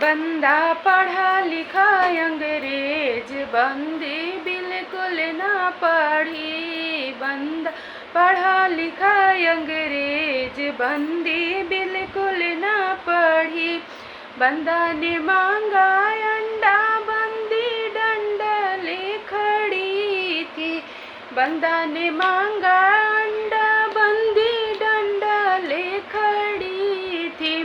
बंदा पढ़ा लिखा अंग्रेज बंदी बिल्कुल ना पढ़ी। बंदा पढ़ा लिखा अंग्रेज बंदी बिल्कुल ना पढ़ी। बंदा ने मांगा अंडा बंदी डंडा ले खड़ी थी। बंदा ने मांगा अंडा बंदी डंडा ले खड़ी थी।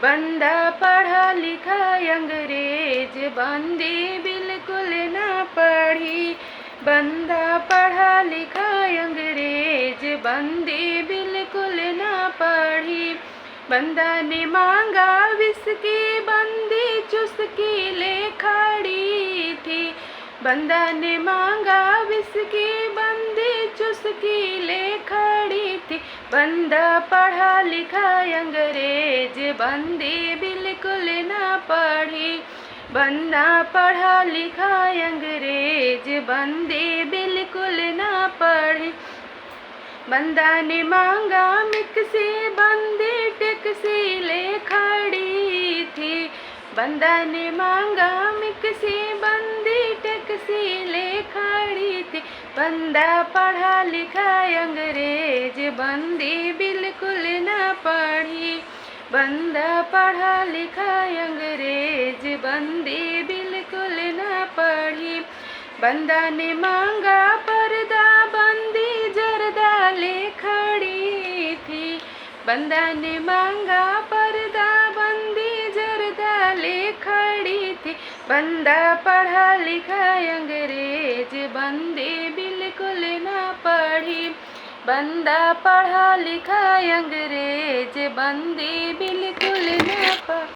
बंदा पढ़ा लिखा अंग्रेज बंदी बिल्कुल ना पढ़ी। बंदा पढ़ा लिखा अंग्रेज बंदी बिल्कुल ना पढ़ी। बंदा ने मांगा विस्की बंदी चुस्की ले खड़ी थी। बंदा ने मांगा विस्की बंदी चुस्की ले खड़ी थी। बंदा पढ़ा लिखा अंग्रेज बंदी बिल्कुल ना पढ़ी। बंदा पढ़ा लिखा अंग्रेज बंदी बिल्कुल ना पढ़ी। बंदा ने मांगा मिक्सी बंदी टैक्सी ले खड़ी थी। बंदा ने मांगा मिक्सी बंदी टैक्सी ले खड़ी थी। बंदा पढ़ा लिखा अंग्रेज बंदी बिल्कुल ना पढ़ी। बंदा पढ़ा लिखा अंग्रेज बंदी बिल्कुल ना पढ़ी। बंदा ने मांगा पर्दा बंदी जर्दा ले खड़ी थी। बंदा ने मांगा पर्दा बंदी जर्दा ले खड़ी थी। बंदा पढ़ा लिखा अंग्रेज बंदी बिल्कुल ना पढ़ी। बंदा पढ़ा लिखा अंग्रेज बंदी बिल्कुल ना पढ़ी।